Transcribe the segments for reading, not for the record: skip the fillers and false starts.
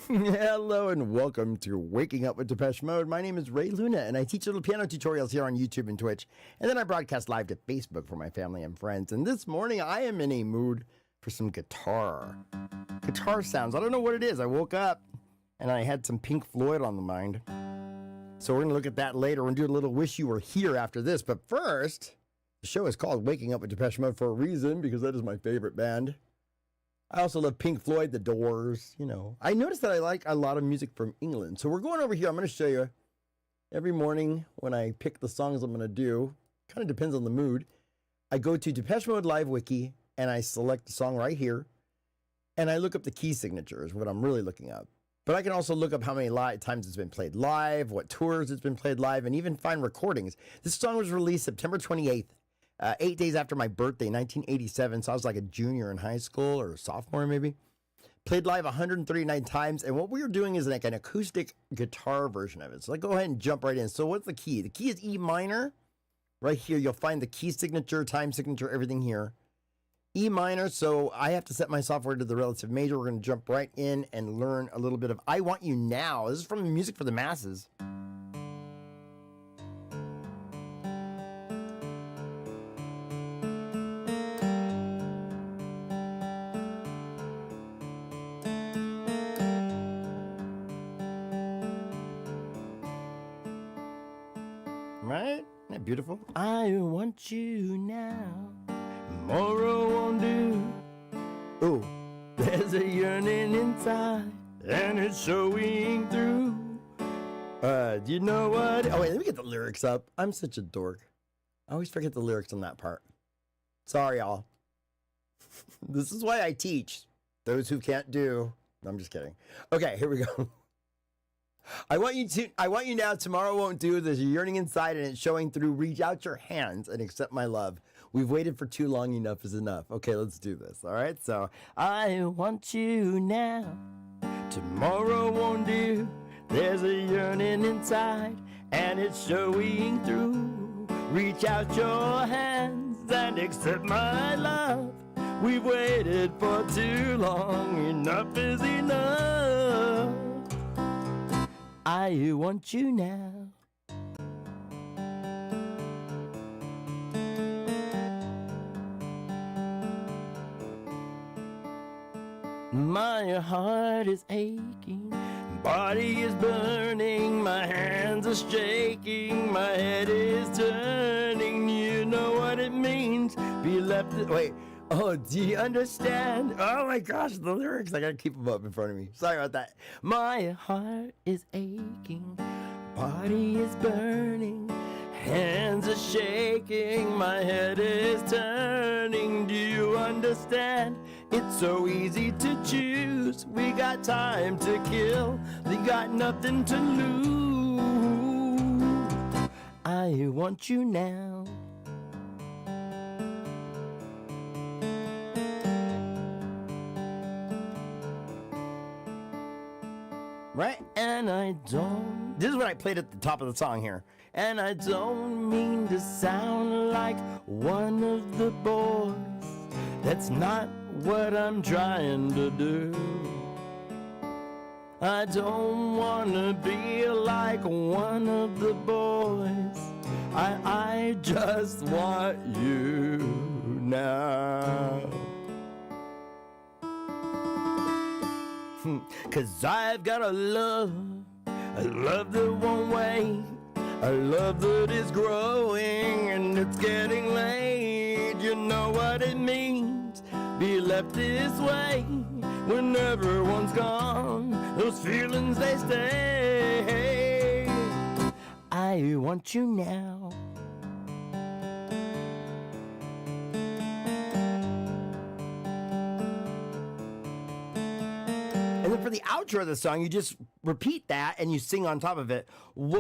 Hello and welcome to Waking Up with Depeche Mode. My name is Ray Luna and I teach little piano tutorials here on YouTube and Twitch. And then I broadcast live to Facebook for my family and friends. And this morning I am in a mood for some guitar. Guitar sounds. I don't know what it is. I woke up and I had some Pink Floyd on the mind. So we're going to look at that later. We're going to do a little Wish You Were Here after this. But first, the show is called Waking Up with Depeche Mode for a reason because that is my favorite band. I also love Pink Floyd, The Doors, you know. I noticed that I like a lot of music from England. So we're going over here. I'm going to show you every morning when I pick the songs I'm going to do. Kind of depends on the mood. I go to Depeche Mode Live Wiki and I select the song right here. And I look up the key signature is what I'm really looking up. But I can also look up how many times it's been played live, what tours it's been played live, and even find recordings. This song was released September 28th. 8 days after my birthday, 1987. So I was like a junior in high school or a sophomore maybe. Played live 139 times. And what we were doing is like an acoustic guitar version of it. So let's go ahead and jump right in. So what's the key? The key is E minor. Right here, you'll find the key signature, time signature, everything here. E minor. So I have to set my software to the relative major. We're going to jump right in and learn a little bit of I Want You Now. This is from Music for the Masses. Right? Isn't that beautiful? I want you now. Tomorrow won't do. Oh, there's a yearning inside, and it's showing through. Do you know what? Oh, wait, let me get the lyrics up. I'm such a dork. I always forget the lyrics on that part. Sorry, y'all. This is why I teach those who can't do. No, I'm just kidding. Okay, here we go. I want you now, tomorrow won't do. There's a yearning inside and it's showing through. Reach out your hands and accept my love. We've waited for too long, enough is enough. Okay, let's do this, all right? So, I want you now, tomorrow won't do. There's a yearning inside and it's showing through. Reach out your hands and accept my love. We've waited for too long, enough is enough. I want you now. My heart is aching, body is burning, my hands are shaking, my head is turning. You know what it means, be left. Wait. Oh, do you understand? Oh my gosh, the lyrics. I gotta keep them up in front of me. Sorry about that. My heart is aching, body is burning, hands are shaking, my head is turning. Do you understand? It's so easy to choose. We got time to kill, we got nothing to lose. I want you now. Right? And I don't... This is what I played at the top of the song here. And I don't mean to sound like one of the boys. That's not what I'm trying to do. I don't want to be like one of the boys. I just want you now. 'Cause I've got a love that won't wait, a love that is growing and it's getting late. You know what it means, be left this way when everyone's gone. Those feelings, they stay. I want you now. And then for the outro of the song, you just repeat that and you sing on top of it. Whoa,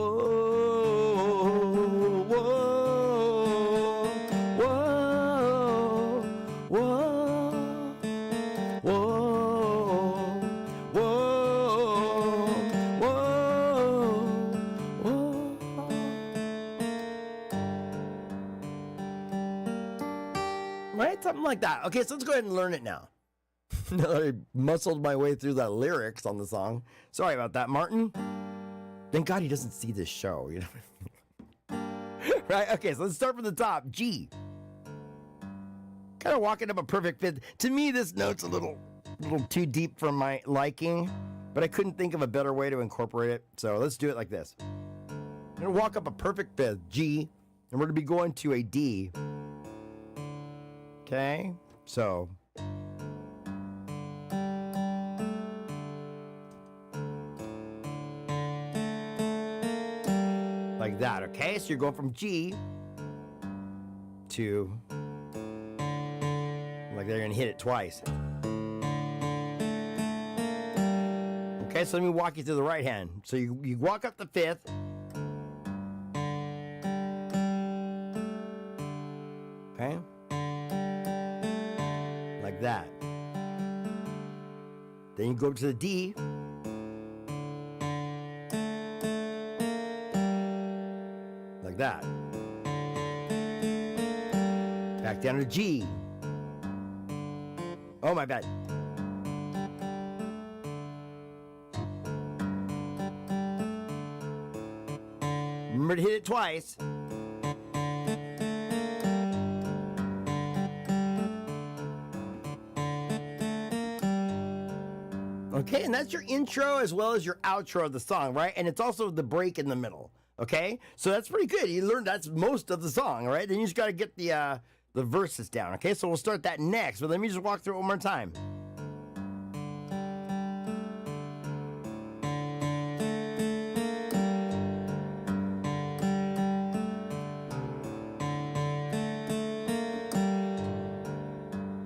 whoa, whoa, whoa, whoa, whoa, whoa, whoa. Right? Something like that. Okay, so let's go ahead and learn it now. Now that I muscled my way through the lyrics on the song. Sorry about that, Martin. Thank God he doesn't see this show, you know. Right? Okay, so let's start from the top. G. Kind of walking up a perfect fifth. To me, this note's a little too deep for my liking, but I couldn't think of a better way to incorporate it. So let's do it like this. I'm going to walk up a perfect fifth, G, and we're going to be going to a D. Okay, so like that, okay? So you're going from G to, like they're gonna hit it twice. Okay, so let me walk you through the right hand. So you walk up the fifth. Okay? Like that. Then you go to the D. Like that. Back down to G. Oh, my bad. Remember to hit it twice. Okay, and that's your intro as well as your outro of the song, right? And it's also the break in the middle, okay? So that's pretty good. You learned that's most of the song, right? Then you just got to get the verses down, okay? So we'll start that next, but let me just walk through it one more time.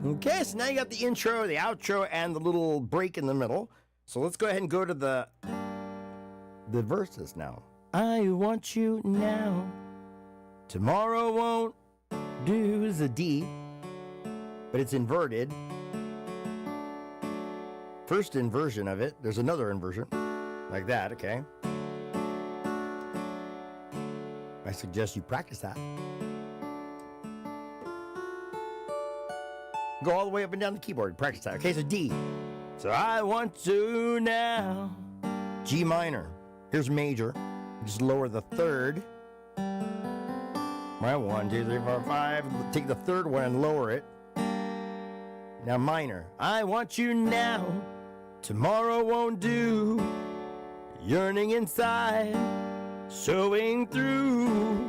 Okay, so now you got the intro, the outro, and the little break in the middle. So let's go ahead and go to the verses now. I want you now. Tomorrow won't do is a D, but it's inverted. First inversion of it. There's another inversion. Like that, okay? I suggest you practice that. Go all the way up and down the keyboard. Practice that. Okay, so D. So I want to now. G minor. Here's major. Just lower the third. Right, 1, 2, 3, 4, 5. Take the third one and lower it. Now minor. I want you now. Tomorrow won't do. Yearning inside. Showing through.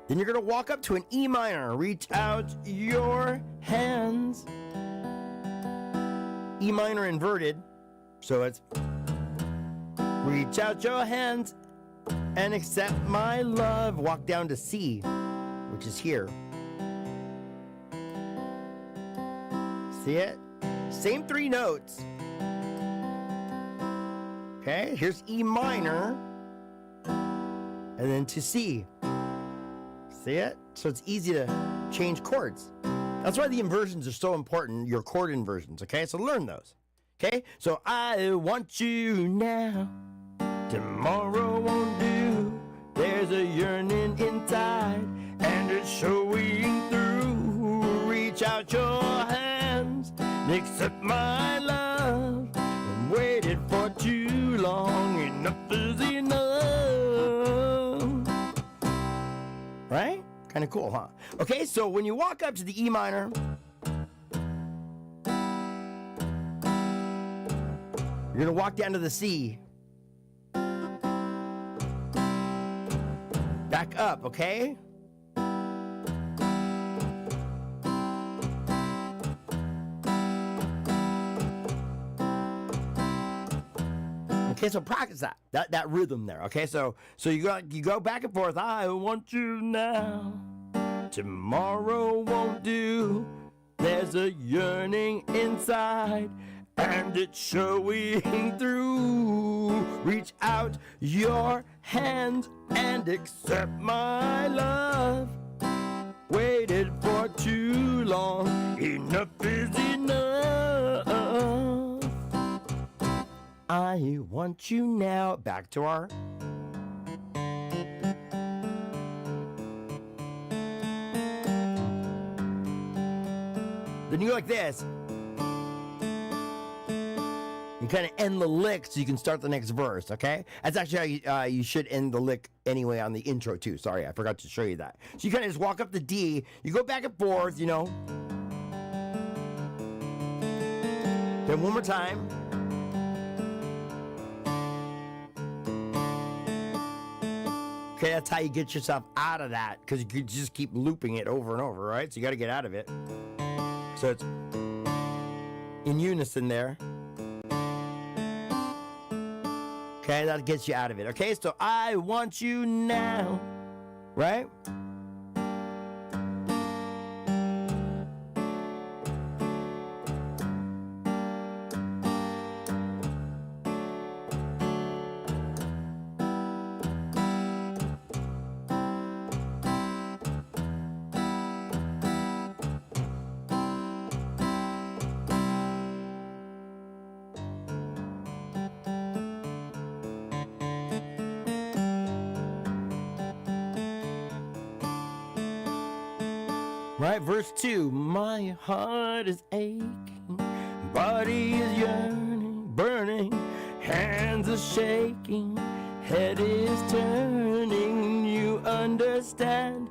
Then you're going to walk up to an E minor. Reach out your hands. E minor inverted. So it's reach out your hands and accept my love. Walk down to C, which is here. See it? Same 3 notes. Okay, here's E minor. And then to C. See it? So it's easy to change chords. That's why the inversions are so important, your chord inversions, okay? So learn those, okay? So I want you now. Tomorrow won't do. There's a yearning inside, and it's showing through. Reach out your hands and accept my love. I'm waited for too long. Enough is enough. Right? Kind of cool, huh? Okay, so when you walk up to the E minor, you're going to walk down to the C. Back up, okay? Okay, so practice that rhythm there. Okay, so you go back and forth. I want you now. Tomorrow won't do. There's a yearning inside, and it's showing through. Reach out your hand and accept my love. Waited for too long. Enough is enough. I want you now. Back to our. Then you go like this. You kind of end the lick so you can start the next verse, okay? That's actually how you should end the lick anyway on the intro too. Sorry, I forgot to show you that. So you kind of just walk up the D, you go back and forth, you know. Then one more time. Okay, that's how you get yourself out of that, because you could just keep looping it over and over, right? So you got to get out of it. So it's in unison there. Okay, that gets you out of it. Okay, so I want you now, right? Right, verse 2. My heart is aching, body is yearning, burning, hands are shaking, head is turning. You understand,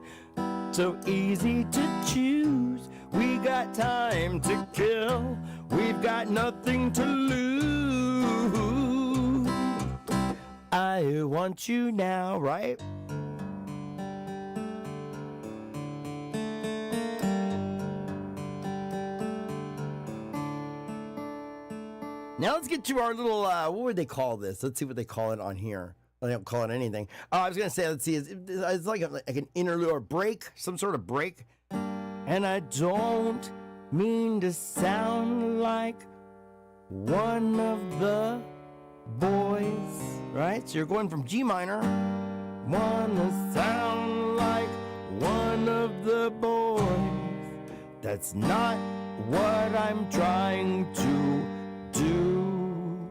so easy to choose. We got time to kill, we've got nothing to lose. I want you now, right? Now let's get to our little, what would they call this? Let's see what they call it on here. They don't call it anything. I was going to say, let's see, it's like an interlude or break, some sort of break. And I don't mean to sound like one of the boys, right? So you're going from G minor. Wanna sound like one of the boys. That's not what I'm trying to do.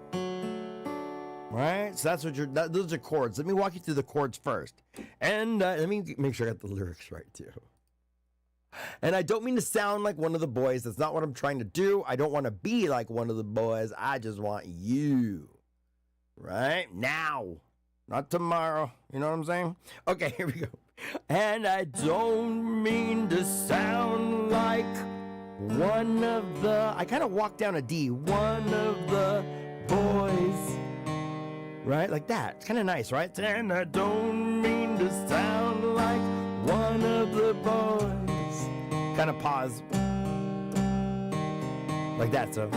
Right? So that's what those are chords. Let me walk you through the chords first. And let me make sure I got the lyrics right too. And I don't mean to sound like one of the boys. That's not what I'm trying to do. I don't want to be like one of the boys. I just want you. Right? Now. Not tomorrow. You know what I'm saying? Okay, here we go. And I don't mean to sound like one of the, I kind of walk down a D, one of the boys, right? Like that. It's kind of nice, right? And I don't mean to sound like one of the boys. Kind of pause. Like that, so.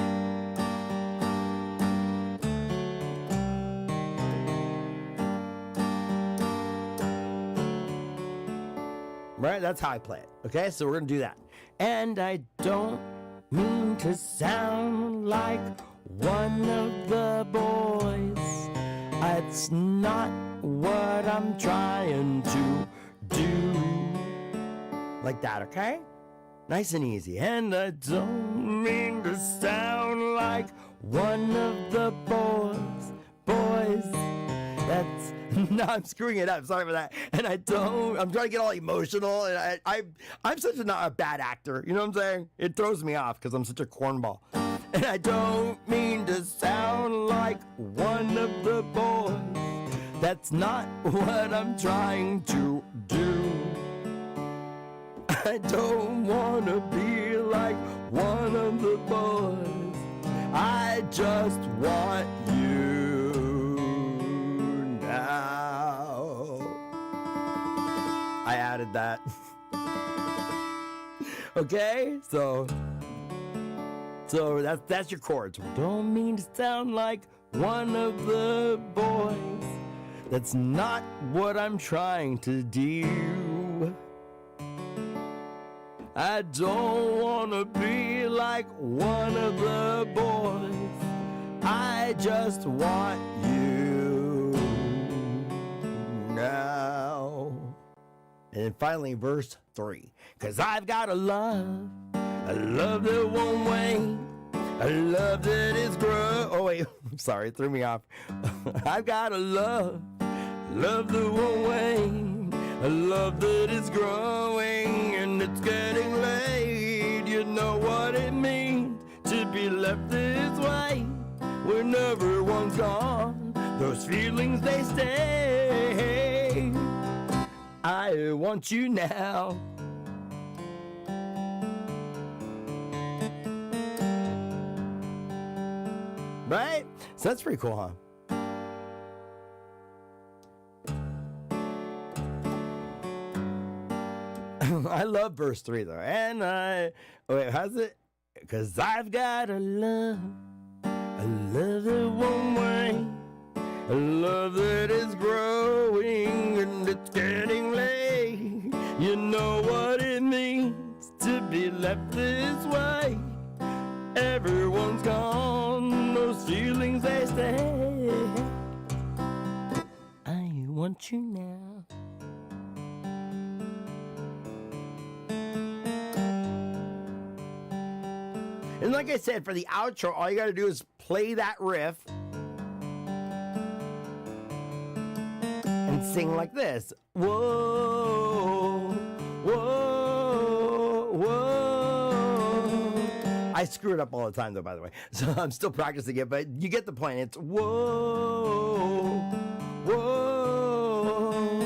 Right? That's how I play it. Okay? So we're going to do that. And I don't mean to sound like one of the boys. That's not what I'm trying to do. Like that, okay? Nice and easy. And I don't mean to sound like one of the boys. That's, no, I'm screwing it up. Sorry for that. And I'm trying to get all emotional. And I'm such a bad actor. You know what I'm saying? It throws me off because I'm such a cornball. And I don't mean to sound like one of the boys. That's not what I'm trying to do. I don't want to be like one of the boys. I just want you now. I added that. Okay, so that's your chords. Don't mean to sound like one of the boys. That's not what I'm trying to do. I don't want to be like one of the boys. I just want you now. And then finally, verse 3. 'Cause I've got a love that won't wait, a love that is oh wait, I'm sorry, it threw me off. I've got a love that won't wait, a love that is growing, and it's getting late. You know what it means to be left this way, when everyone's gone, those feelings they stay. I want you now. Right? So that's pretty cool, huh? I love verse 3 though. And wait, how's it? 'Cause I've got a love that won't wane, a love that is growing and it's getting late. You know what it means to be left this way. Everyone's gone, those feelings they stay. I want you now. And like I said, for the outro, all you got to do is play that riff and sing like this. Whoa, whoa, whoa. I screw it up all the time, though, by the way. So I'm still practicing it, but you get the point. It's whoa, whoa,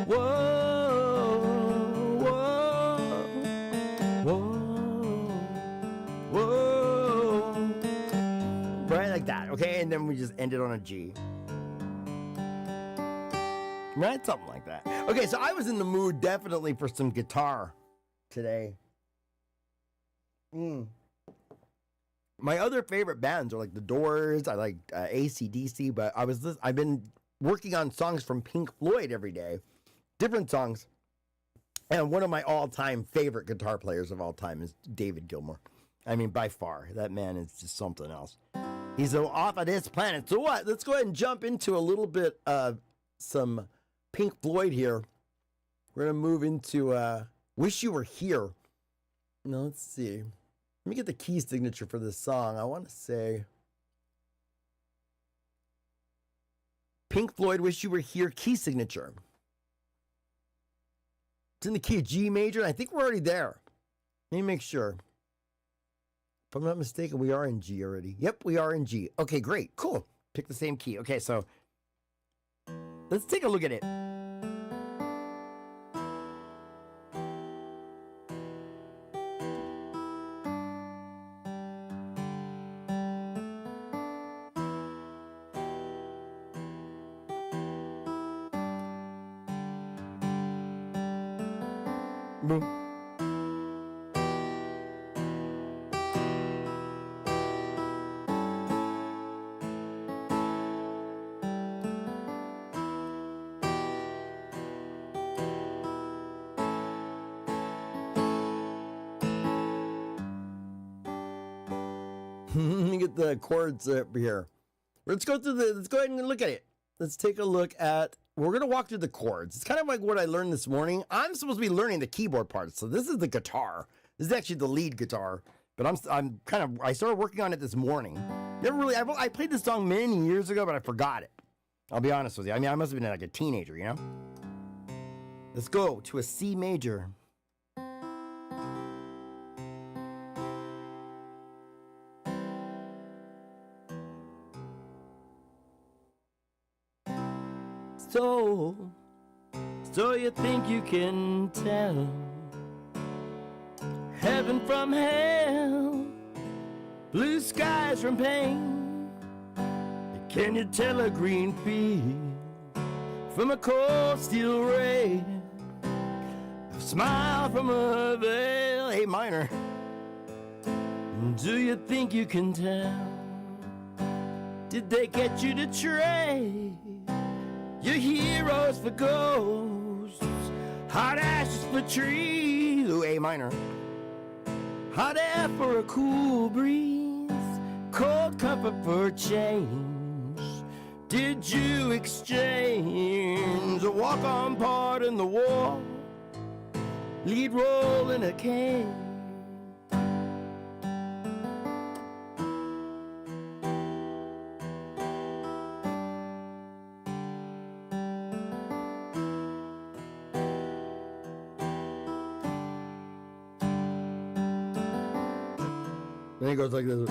whoa, whoa, whoa, whoa. Right, like that, okay? And then we just end it on a G. Right? Something like that. Okay, so I was in the mood definitely for some guitar today. My other favorite bands are like The Doors. I like AC/DC, but I've been working on songs from Pink Floyd every day. Different songs. And one of my all-time favorite guitar players of all time is David Gilmour. I mean, by far. That man is just something else. He's off of this planet. So what? Let's go ahead and jump into a little bit of some Pink Floyd here. We're going to move into Wish You Were Here. Now, let's see. Let me get the key signature for this song. I want to say Pink Floyd, Wish You Were Here, key signature. It's in the key of G major. I think we're already there. Let me make sure. If I'm not mistaken, we are in G already. Yep, we are in G. Okay, great. Cool. Pick the same key. Okay, so let's take a look at it. Boom. Let me get the chords up here. Let's go ahead and look at it. Let's take a look at, we're going to walk through the chords. It's kind of like what I learned this morning. I'm supposed to be learning the keyboard parts. So this is the guitar. This is actually the lead guitar, but I started working on it this morning. I played this song many years ago, but I forgot it. I'll be honest with you. I mean, I must have been like a teenager, you know? Let's go to a C major. So you think you can tell heaven from hell, blue skies from pain? Can you tell a green field from a cold steel ray? A smile from a veil, A minor. Do you think you can tell? Did they get you to trade your heroes for ghosts, hot ashes for trees? Ooh, A minor. Hot air for a cool breeze, cold comfort for change. Did you exchange a walk-on part in the war, lead role in a cage? Then it goes like this.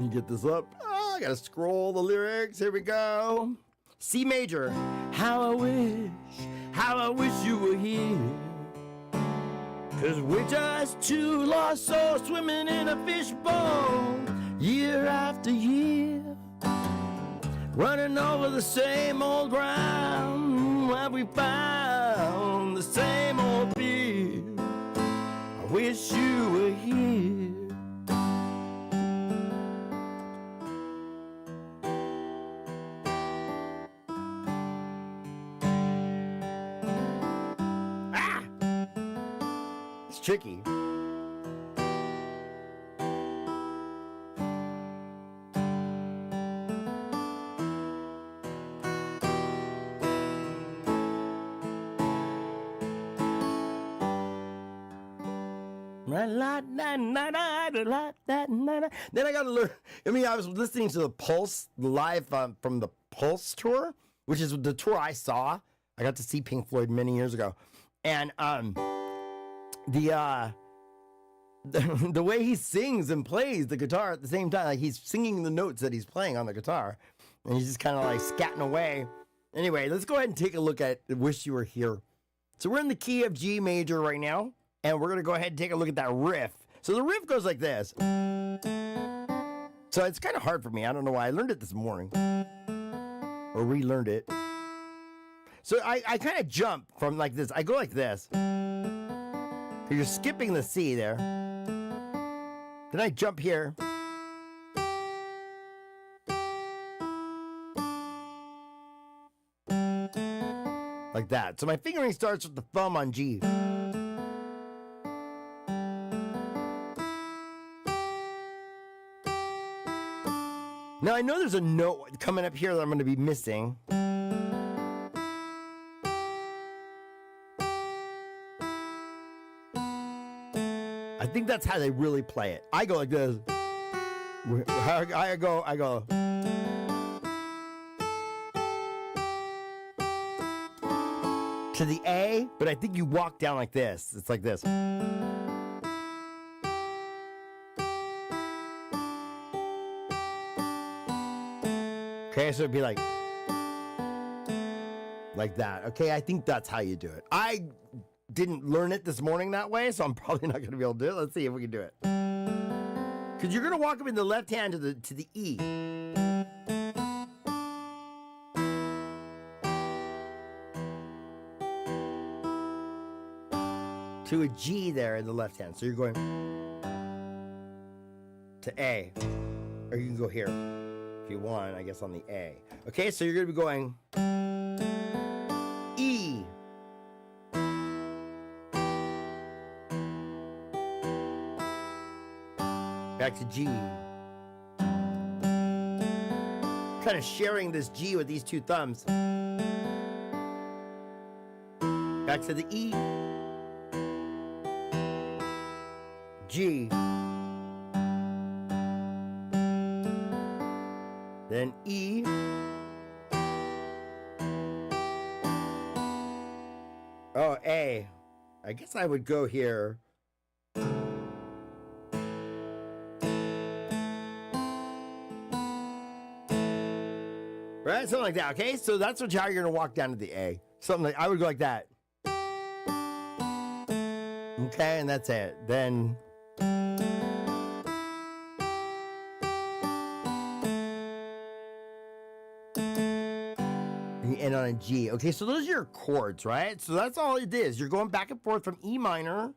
You get this up. Oh, I gotta scroll the lyrics. Here we go. C major. How I wish you were here. 'Cause we're just two lost souls swimming in a fishbowl, year after year, running over the same old ground where we found the same old fear. I wish you were here. Tricky. Then I got to learn. I mean, I was listening to the Pulse live from the Pulse tour, which is the tour I saw. I got to see Pink Floyd many years ago, and the way he sings and plays the guitar at the same time, like he's singing the notes that he's playing on the guitar, and he's just kind of like scatting away. Anyway, let's go ahead and take a look at Wish You Were Here. So we're in the key of G major right now, and we're gonna go ahead and take a look at that riff. So the riff goes like this. So it's kind of hard for me. I don't know why. I learned it this morning, or relearned it. So I kind of jump from like this. I go like this. You're skipping the C there. Then I jump here. Like that. So my fingering starts with the thumb on G. Now I know there's a note coming up here that I'm going to be missing. I think that's how they really play it. I go like this. I go. To the A, but I think you walk down like this. It's like this. Okay, so it'd be like that. Okay, I think that's how you do it. I didn't learn it this morning that way, so I'm probably not going to be able to do it. Let's see if we can do it. Because you're going to walk up in the left hand to the E. To a G there in the left hand. So you're going to A. Or you can go here if you want, I guess, on the A. Okay, so you're going to be going E. Back to G. Kind of sharing this G with these two thumbs. Back to the E. G. Then E. Oh, A. I guess I would go here. Right? Something like that, okay? So that's how you're going to walk down to the A. Something like, I would go like that. Okay, and that's it. Then you end on a G. Okay, so those are your chords, right? So that's all it is. You're going back and forth from E minor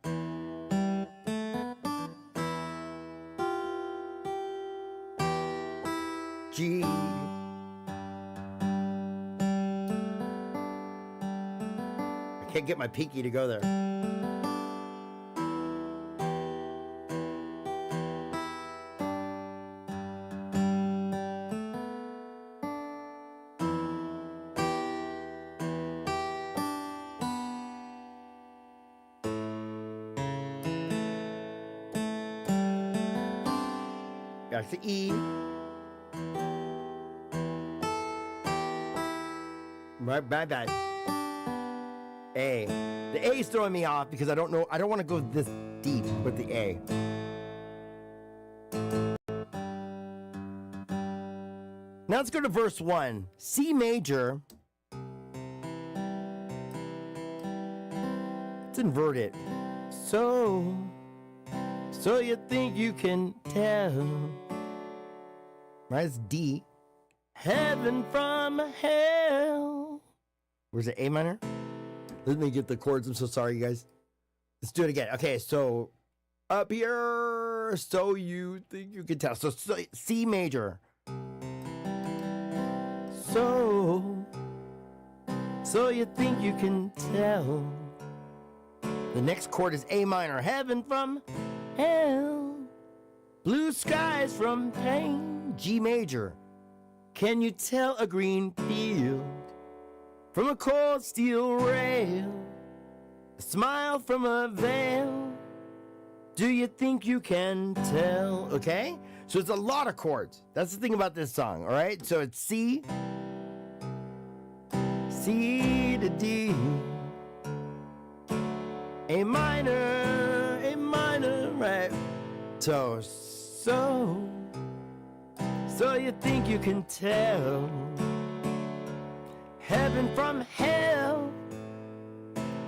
G. I can't get my pinky to go there. Back to E. My bad. A. The A is throwing me off because I don't know. I don't want to go this deep with the A. let's go to verse 1. C major. Let's invert it. So you think you can tell. Right, it's D. Heaven from hell. Where's it? A minor? Let me get the chords. I'm so sorry, you guys. Let's do it again. Okay, so up here. So you think you can tell. So C major. So you think you can tell. The next chord is A minor. Heaven from hell. Blue skies from pain. G major. Can you tell a green field from a cold steel rail? A smile from a veil. Do you think you can tell? Okay? So it's a lot of chords. That's the thing about this song, all right? So it's C, C to D, A minor, right? So you think you can tell. Heaven from hell,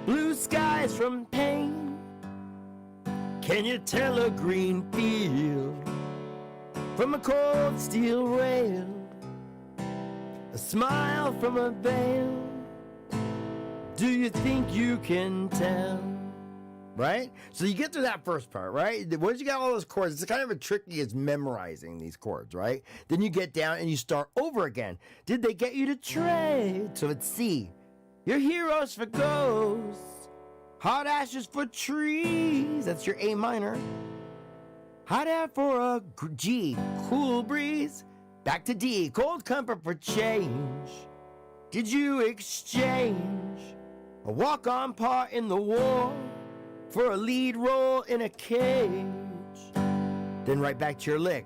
blue skies from pain. Can you tell a green field from a cold steel rail? A smile from a veil. Do you think you can tell? Right? So you get to that first part, right? Once you got all those chords, it's kind of a tricky as memorizing these chords, right? Then you get down and you start over again. Did they get you to trade? So it's C. Your heroes for ghosts, hot ashes for trees. That's your A minor. Hot air for a G, cool breeze. Back to D, cold comfort for change. Did you exchange a walk-on part in the war for a lead role in a cage? Then right back to your lick.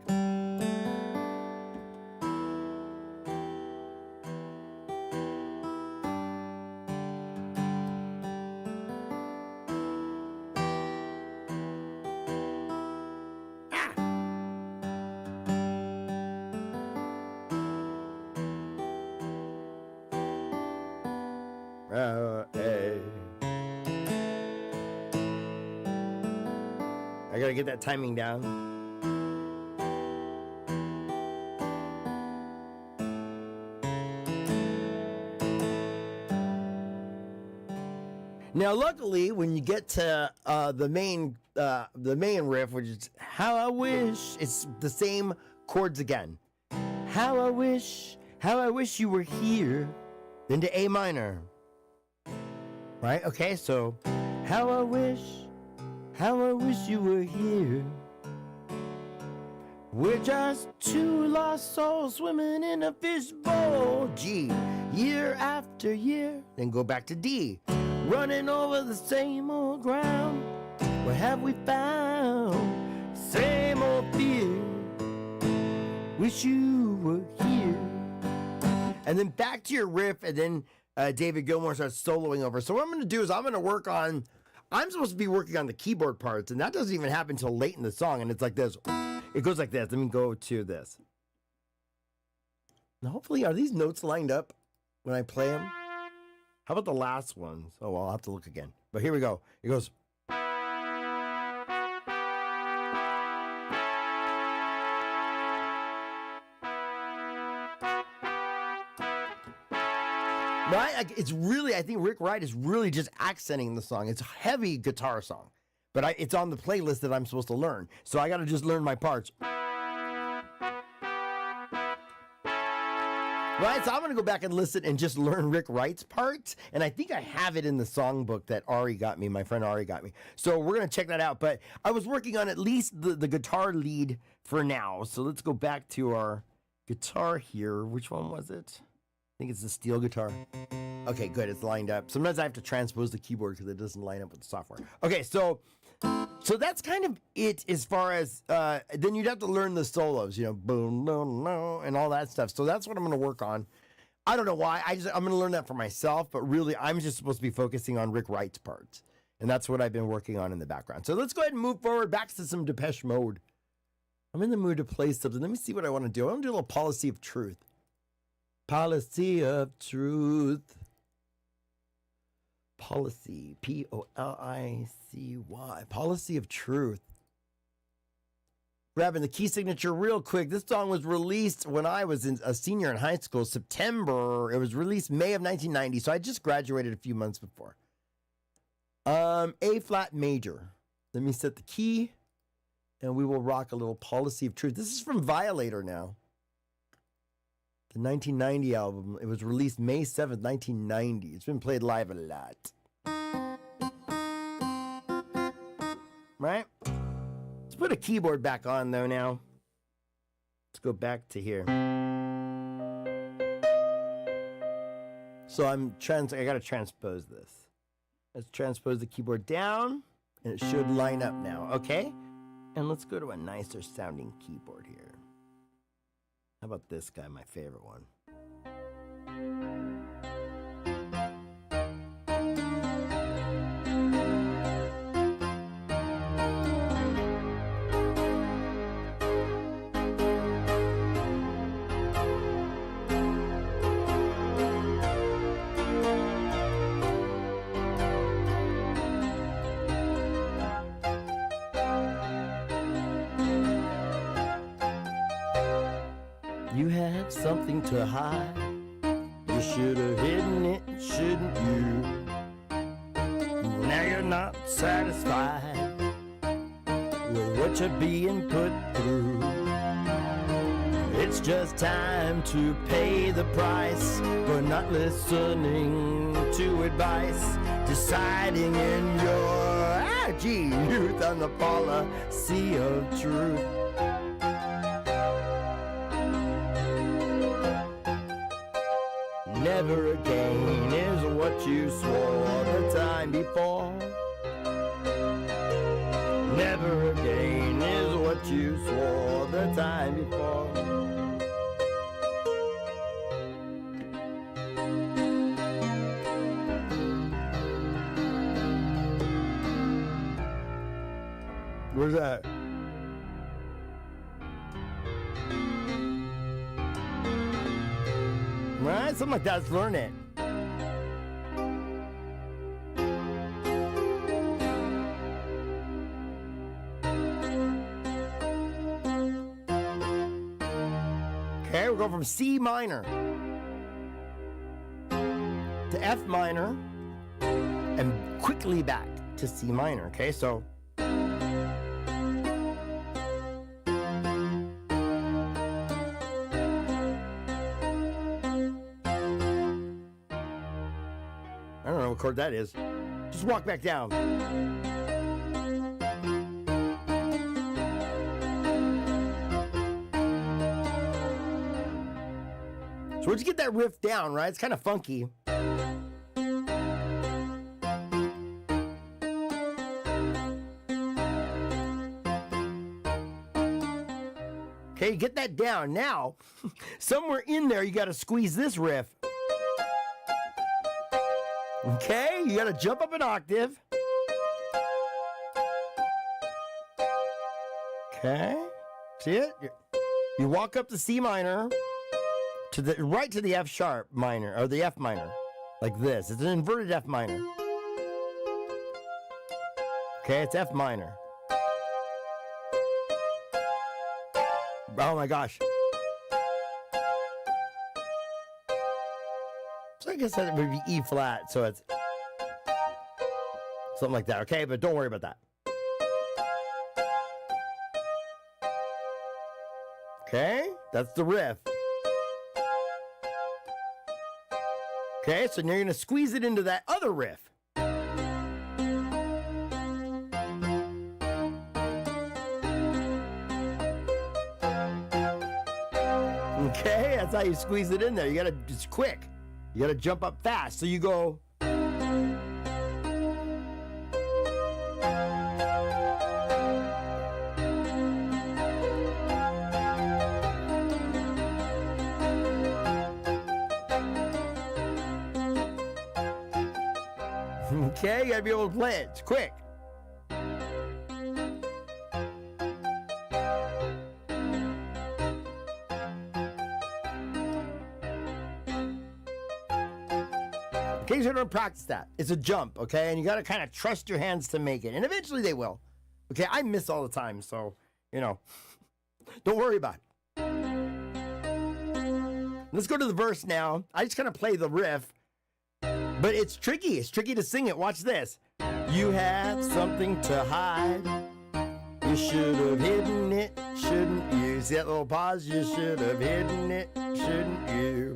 I gotta get that timing down. Now, luckily, when you get to the main riff, which is "How I Wish," it's the same chords again. How I wish you were here. Then to A minor. Right? Okay, so how I wish you were here. We're just two lost souls swimming in a fishbowl. G, year after year. Then go back to D. Running over the same old ground. What have we found? Same old fear. Wish you were here. And then back to your riff, and then David Gilmour starts soloing over. So what I'm going to do is I'm supposed to be working on the keyboard parts, and that doesn't even happen until late in the song, and it's like this. It goes like this. Let me go to this. Now, hopefully, are these notes lined up when I play them? How about the last ones? Oh, well, I'll have to look again. But here we go. It goes. Right? It's really, I think Rick Wright is really just accenting the song. It's a heavy guitar song, but it's on the playlist that I'm supposed to learn. So I got to just learn my parts. Right? So I'm going to go back and listen and just learn Rick Wright's parts. And I think I have it in the songbook that Ari got me, my friend Ari got me. So we're going to check that out. But I was working on at least the guitar lead for now. So let's go back to our guitar here. Which one was it? I think it's the steel guitar. Okay, good. It's lined up. Sometimes I have to transpose the keyboard because it doesn't line up with the software. Okay, so that's kind of it as far as then you'd have to learn the solos, boom, no, no, and all that stuff. So that's what I'm going to work on. I don't know why. I'm going to learn that for myself, but really I'm just supposed to be focusing on Rick Wright's parts. And that's what I've been working on in the background. So let's go ahead and move forward back to some Depeche Mode. I'm in the mood to play something. Let me see what I want to do. I want to do a little Policy of Truth. Policy of truth. Policy, Policy. Policy of truth. Grabbing the key signature real quick. This song was released when I was a senior in high school, September. It was released May of 1990, so I just graduated a few months before. A flat major. Let me set the key, and we will rock a little Policy of Truth. This is from Violator now. The 1990 album. It was released May 7th, 1990. It's been played live a lot. Right? Let's put a keyboard back on, though, now. Let's go back to here. So I got to transpose this. Let's transpose the keyboard down, and it should line up now, okay? And let's go to a nicer sounding keyboard here. How about this guy, my favorite one? You had something to hide. You should have hidden it, shouldn't you? Now you're not satisfied with what you're being put through. It's just time to pay the price for not listening to advice, deciding in your youth on the policy of truth. Never again is what you swore the time before. Never again is what you swore the time before. Where's that? Right? Something like that. Let's learn it. Okay, we'll go from C minor to F minor and quickly back to C minor. Okay, so I don't know what chord that is. Just walk back down. So once you get that riff down, right? It's kind of funky. Okay, get that down. Now, somewhere in there, you got to squeeze this riff. Okay, you gotta jump up an octave. Okay, see it? You walk up to C minor, to the right to the F sharp minor, or the F minor, like this. It's an inverted F minor. Okay, it's F minor. Oh my gosh. So I guess that would be E flat, so it's something like that, okay? But don't worry about that. Okay, that's the riff. Okay, so now you're gonna squeeze it into that other riff. Okay, that's how you squeeze it in there. You gotta, it's quick. You gotta jump up fast. So you go. Okay, you gotta be able to play it. It's quick. Okay, so don't practice that. It's a jump, okay? And you got to kind of trust your hands to make it. And eventually they will. Okay, I miss all the time, so, don't worry about it. Let's go to the verse now. I just kind of play the riff, but it's tricky. It's tricky to sing it. Watch this. You have something to hide. You should have hidden it, shouldn't you? See that little pause? You should have hidden it, shouldn't you?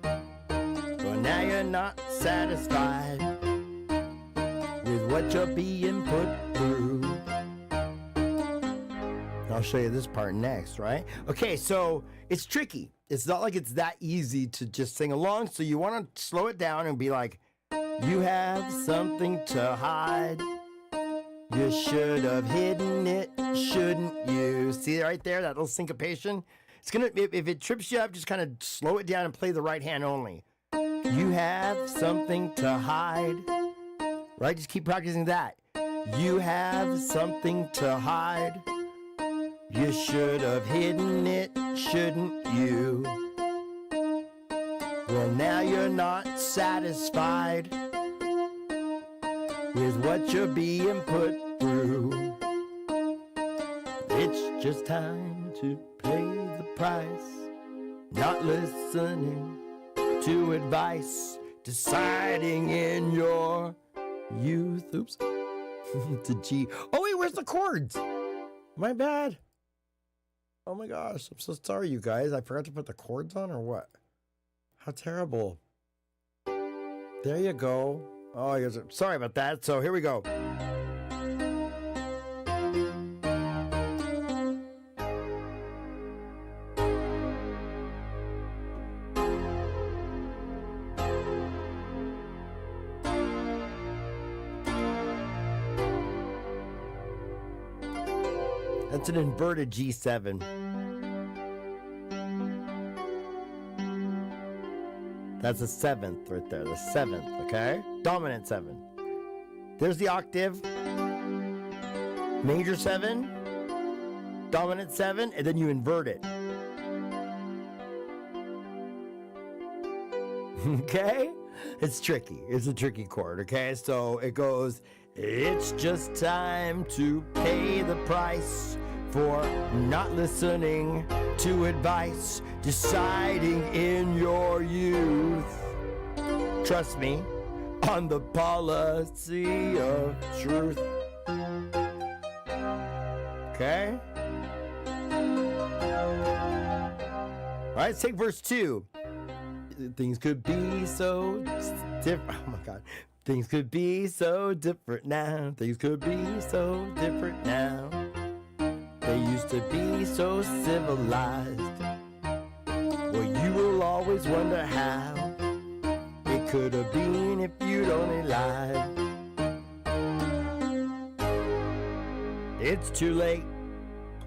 Well, now you're not satisfied with what you're being put through. I'll show you this part next, right? Okay, so it's tricky. It's not like it's that easy to just sing along, so you want to slow it down and be like, you have something to hide. You should have hidden it, shouldn't you? See right there, that little syncopation? It's gonna, if it trips you up, just kind of slow it down and play the right hand only. You have something to hide. Right, just keep practicing that. You have something to hide. You should have hidden it, shouldn't you? Well, now you're not satisfied with what you're being put through. It's just time to pay the price. Not listening to advice. Deciding in your youth. Oops. To G. Oh, wait, where's the chords? My bad. Oh my gosh, I'm so sorry, you guys. I forgot to put the chords on or what? How terrible. There you go. Oh, I guess, sorry about that. So here we go. That's an inverted G7. That's a seventh right there, the seventh, okay? Dominant 7. There's the octave. Major 7, dominant 7, and then you invert it. Okay? It's tricky. It's a tricky chord, okay? So it goes, it's just time to pay the price for not listening to advice, deciding in your youth. Trust me on the policy of truth. Okay? All right, let's take verse 2. Things could be so different. Oh my God. Things could be so different now. Things could be so different now. They used to be so civilized. Well, you will always wonder how it could have been if you'd only lied. It's too late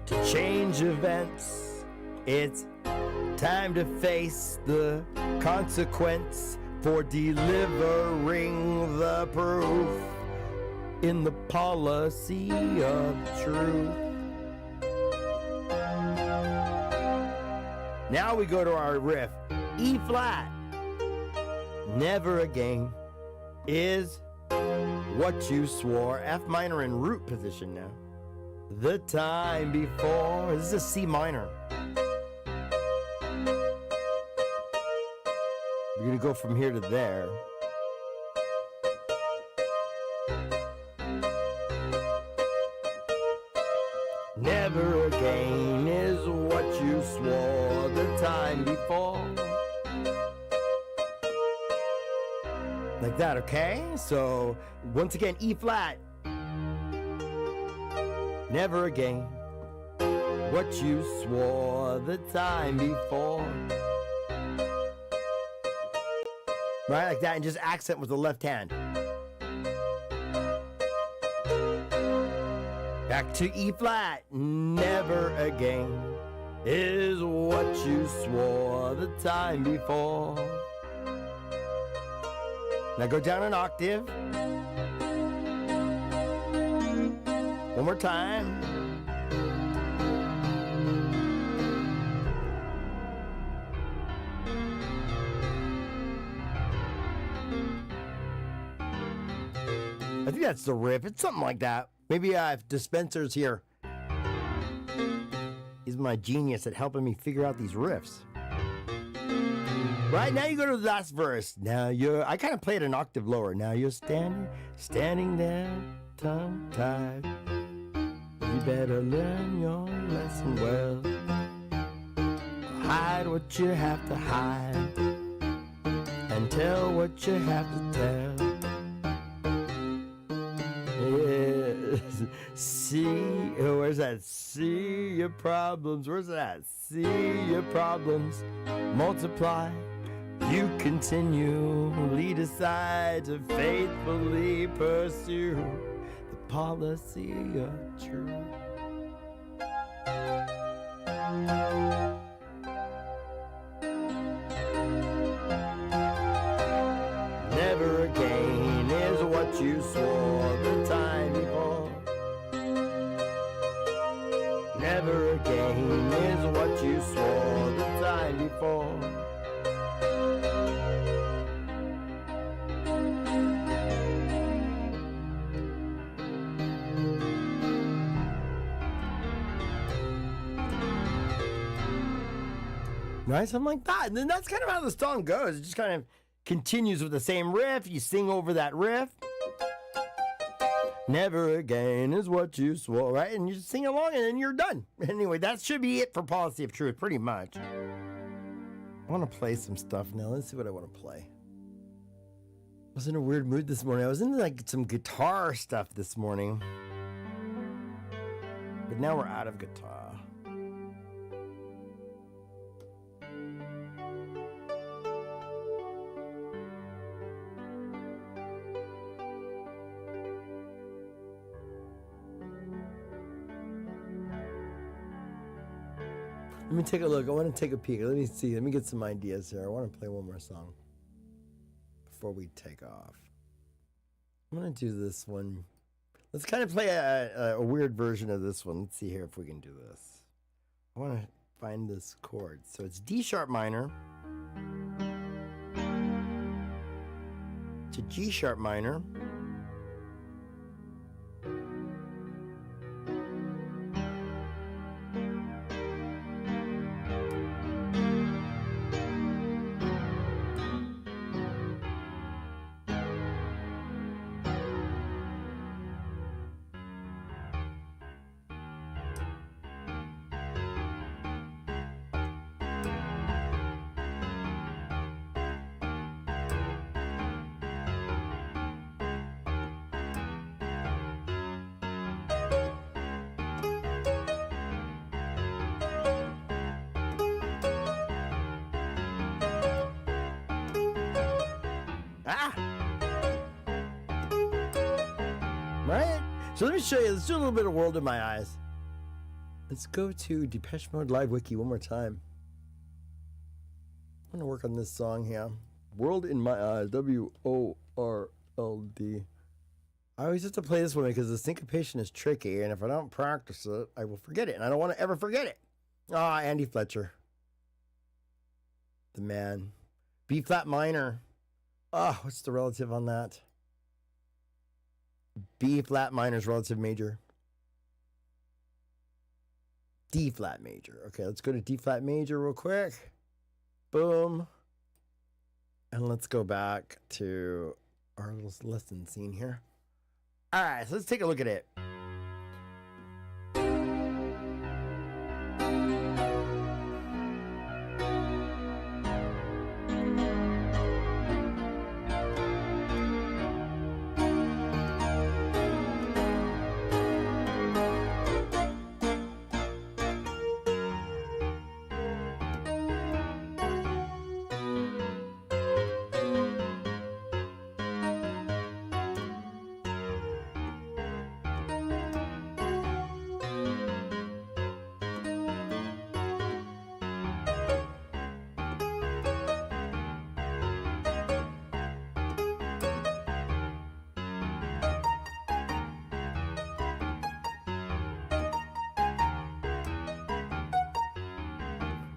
to change events. It's time to face the consequence for delivering the proof in the policy of truth. Now we go to our riff. E flat. Never again is what you swore. F minor in root position now. The time before. This is a C minor. We're going to go from here to there. Never again is what you swore the time before. Like that, okay? So, once again, E flat. Never again what you swore the time before. Right, like that, and just accent with the left hand. Back to E flat. Never again is what you swore the time before. Now go down an octave. One more time. Maybe that's the riff. It's something like that. Maybe if Dispenser's here. He's my genius at helping me figure out these riffs. Right, now you go to the last verse. I kind of play it an octave lower. Now you're standing there, tongue-tied. You better learn your lesson well. Hide what you have to hide, and tell what you have to tell. Yes. See, where's that? See your problems. Where's that? See your problems multiply. You continually decide to faithfully pursue the policy of truth. Never again is what you swore the time before. Never again is what you swore the time before. Right, something like that. And then that's kind of how the song goes. It just kind of continues with the same riff. You sing over that riff. Never again is what you swore, right? And you just sing along and then you're done. Anyway, that should be it for Policy of Truth, pretty much. I want to play some stuff now. Let's see what I want to play. I was in a weird mood this morning. I was into like some guitar stuff this morning. But now we're out of guitar. Let me take a look. I want to take a peek. Let me see. Let me get some ideas here. I want to play one more song before we take off. I'm going to do this one. Let's kind of play a weird version of this one. Let's see here if we can do this. I want to find this chord. So it's D sharp minor to G sharp minor. Right? So let me show you. Let's do a little bit of World in My Eyes. Let's go to Depeche Mode Live Wiki one more time. I'm going to work on this song here. World in My Eyes. W-O-R-L-D. I always have to play this one because the syncopation is tricky, and if I don't practice it, I will forget it, and I don't want to ever forget it. Andy Fletcher. The man. B flat minor. What's the relative on that? B flat minor is relative major. D flat major. Okay, let's go to D flat major real quick. Boom. And let's go back to our little lesson scene here. All right, so let's take a look at it.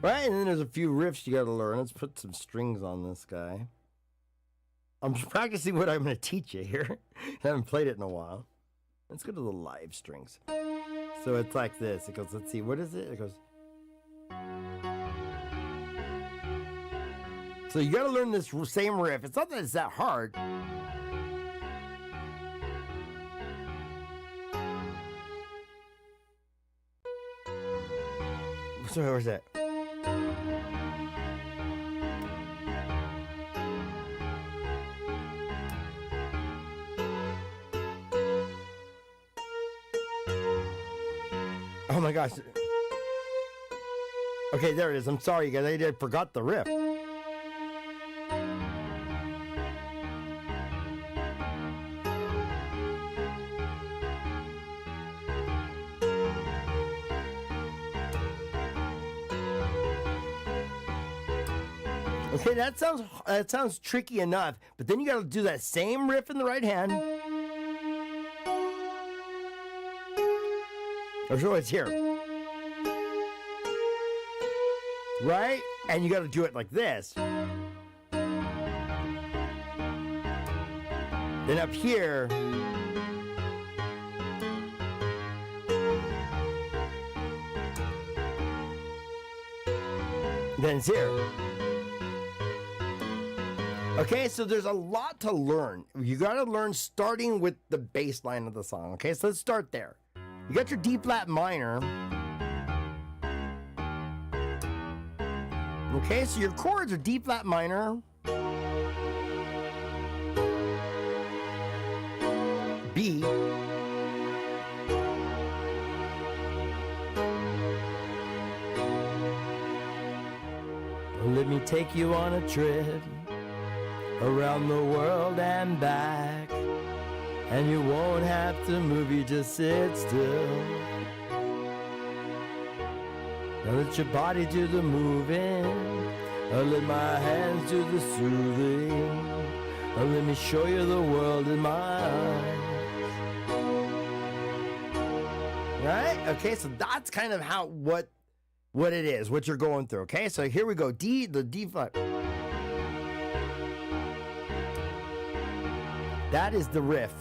Right, and then there's a few riffs you gotta learn. Let's put some strings on this guy. I'm practicing what I'm going to teach you here. I haven't played it in a while. Let's go to the live strings. So it's like this. It goes, let's see, what is it? It goes. So you got to learn this same riff. It's not that it's that hard. So where's that? Oh my gosh. Okay, there it is. I'm sorry, guys. I forgot the riff. Okay, that sounds tricky enough, but then you got to do that same riff in the right hand. Or so it's here. Right? And you got to do it like this. Then up here. Then it's here. Okay, so there's a lot to learn. You got to learn starting with the bass line of the song. Okay, so let's start there. You got your D flat minor. Okay, so your chords are D flat minor, B, let me take you on a trip around the world and back, and you won't have to move, you just sit still. Now let your body do the moving, let my hands do the soothing, let me show you the world in my eyes. Right? Okay, so that's kind of what it is, what you're going through. Okay, so here we go. The D flat. That is the riff.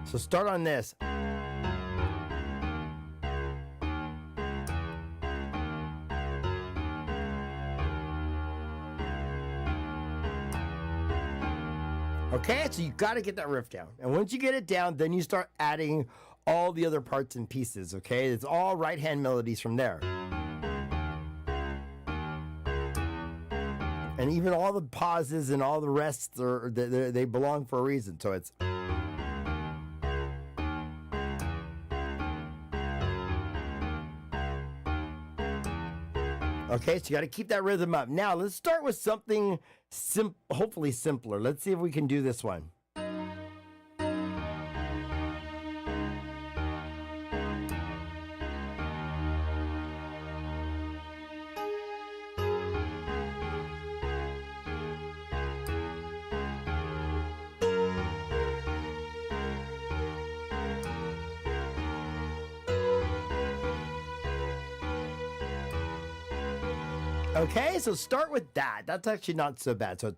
So start on this. Okay, so you got to get that riff down. And once you get it down, then you start adding all the other parts and pieces, okay? It's all right hand melodies from there. And even all the pauses and all the rests, they belong for a reason. So it's... Okay, so you got to keep that rhythm up. Now, let's start with something hopefully simpler. Let's see if we can do this one. Okay, so start with that. That's actually not so bad. So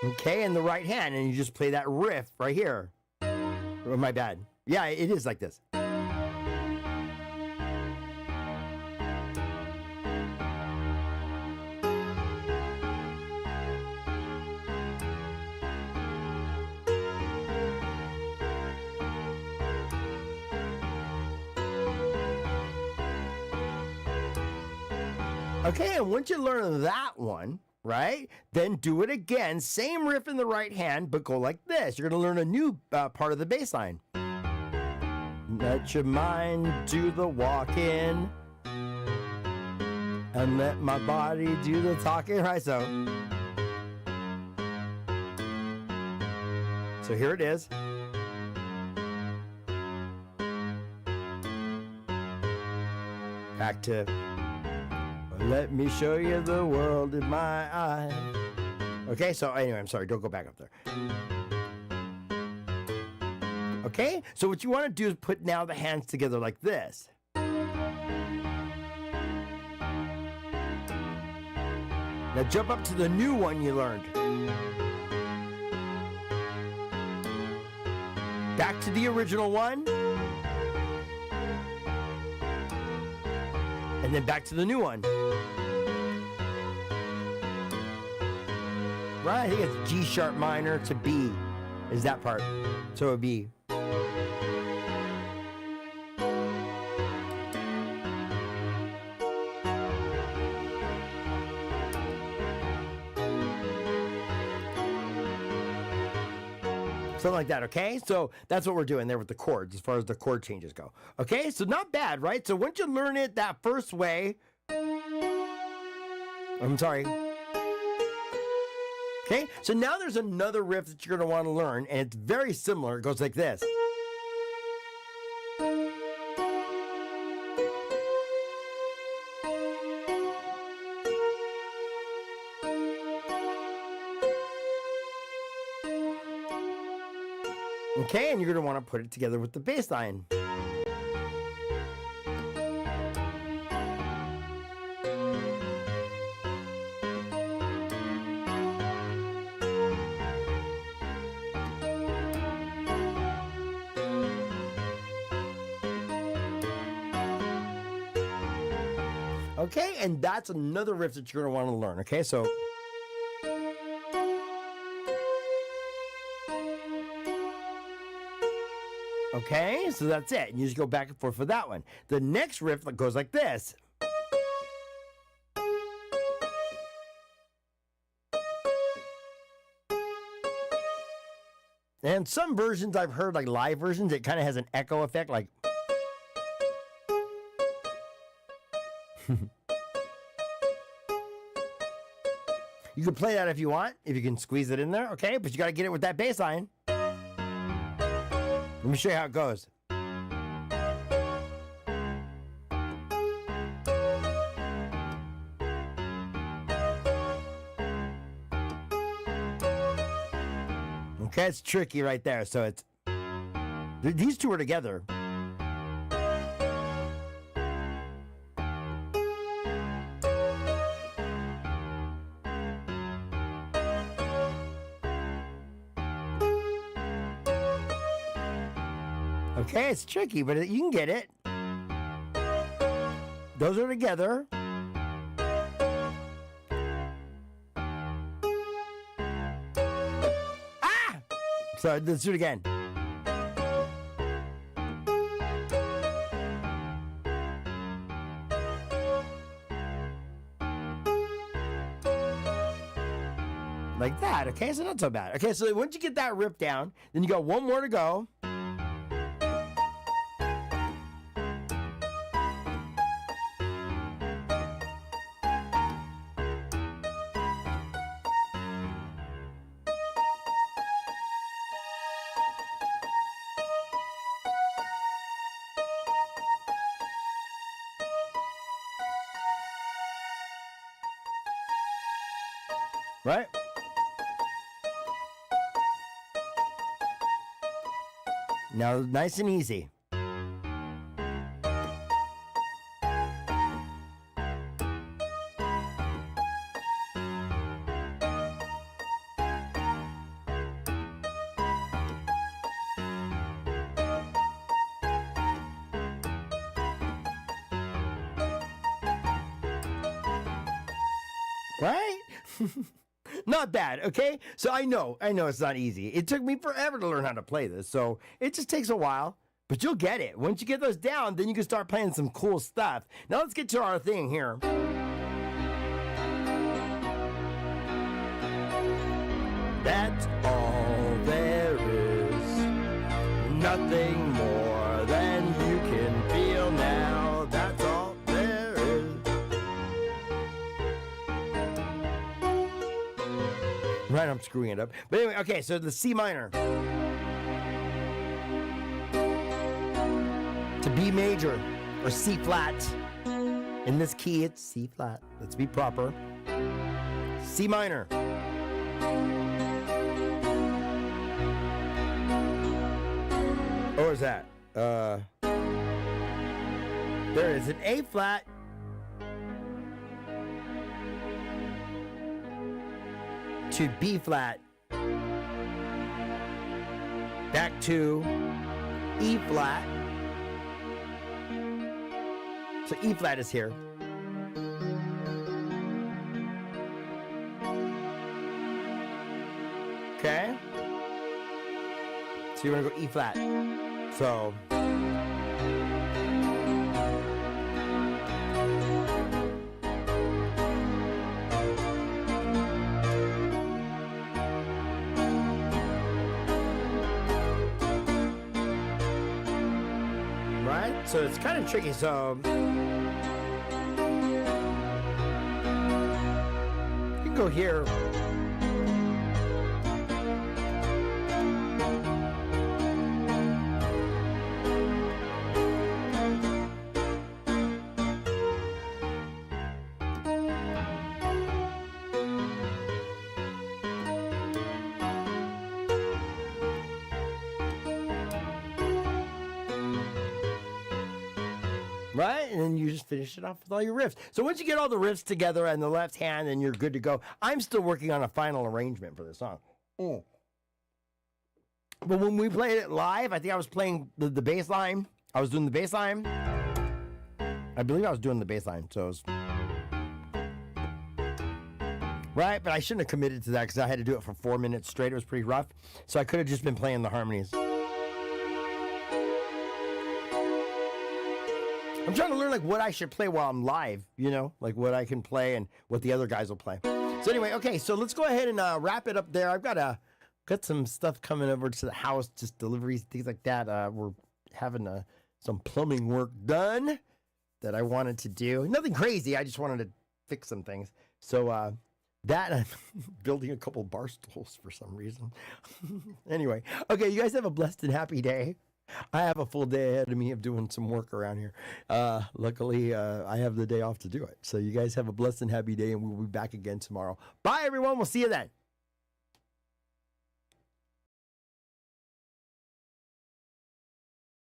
okay, in the right hand, and you just play that riff right here. Oh, my bad. Yeah, it is like this. Okay, and once you learn that one, right, then do it again. Same riff in the right hand, but go like this. You're going to learn a new part of the bass line. Let your mind do the walking, and let my body do the talking. Right, so here it is. Back to... Let me show you the world in my eyes. Okay, so anyway, I'm sorry, don't go back up there. Okay, so what you want to do is put now the hands together like this. Now jump up to the new one you learned. Back to the original one. And then back to the new one. Right, I think it's G sharp minor to B is that part. So it would be. Something like that, okay? So that's what we're doing there with the chords as far as the chord changes go. Okay, so not bad, right? So once you learn it that first way, I'm sorry. Okay, so now there's another riff that you're going to want to learn, and it's very similar. It goes like this. Okay, and you're going to want to put it together with the bass line. Okay, and that's another riff that you're going to want to learn. Okay, so. Okay, so that's it. And you just go back and forth for that one. The next riff goes like this. And some versions I've heard, like live versions, it kind of has an echo effect, like. You can play that if you want, if you can squeeze it in there, okay? But you got to get it with that bass line. Let me show you how it goes. Okay, it's tricky right there. So it's these two are together. Okay, it's tricky, but you can get it. Those are together. Ah! So let's do it again. Like that, okay? So not so bad. Okay, so once you get that ripped down, then you got one more to go. Right? Now, nice and easy. Right? Not bad, okay? So I know it's not easy. It took me forever to learn how to play this, so it just takes a while, but you'll get it. Once you get those down, then you can start playing some cool stuff. Now let's get to our thing here. That's all there is. Nothing more than you can feel now. That's all there is. Right, I'm screwing it up. But anyway, okay, so the C minor. To B major or C flat. In this key, it's C flat. Let's be proper. C minor. Or is that? There is an A flat. to B flat, back to E flat. So E flat is here. Okay. So you're gonna go E flat. So right? So it's kind of tricky. So you can go here. Right? And then you just finish it off with all your riffs. So once you get all the riffs together and the left hand, then you're good to go. I'm still working on a final arrangement for this song. But when we played it live, I think I was playing the bass line. I was doing the bass line. I believe I was doing the bass line. So it was... Right? But I shouldn't have committed to that because I had to do it for 4 minutes straight. It was pretty rough. So I could have just been playing the harmonies. I'm trying to learn like what I should play while I'm live, you know, like what I can play and what the other guys will play. So anyway, okay, so let's go ahead and wrap it up there. I've got some stuff coming over to the house, just deliveries, things like that. We're having some plumbing work done that I wanted to do. Nothing crazy. I just wanted to fix some things. So that I'm building a couple bar stools for some reason. Anyway, okay, you guys have a blessed and happy day. I have a full day ahead of me of doing some work around here. Luckily, I have the day off to do it. So you guys have a blessed and happy day, and we'll be back again tomorrow. Bye, everyone. We'll see you then.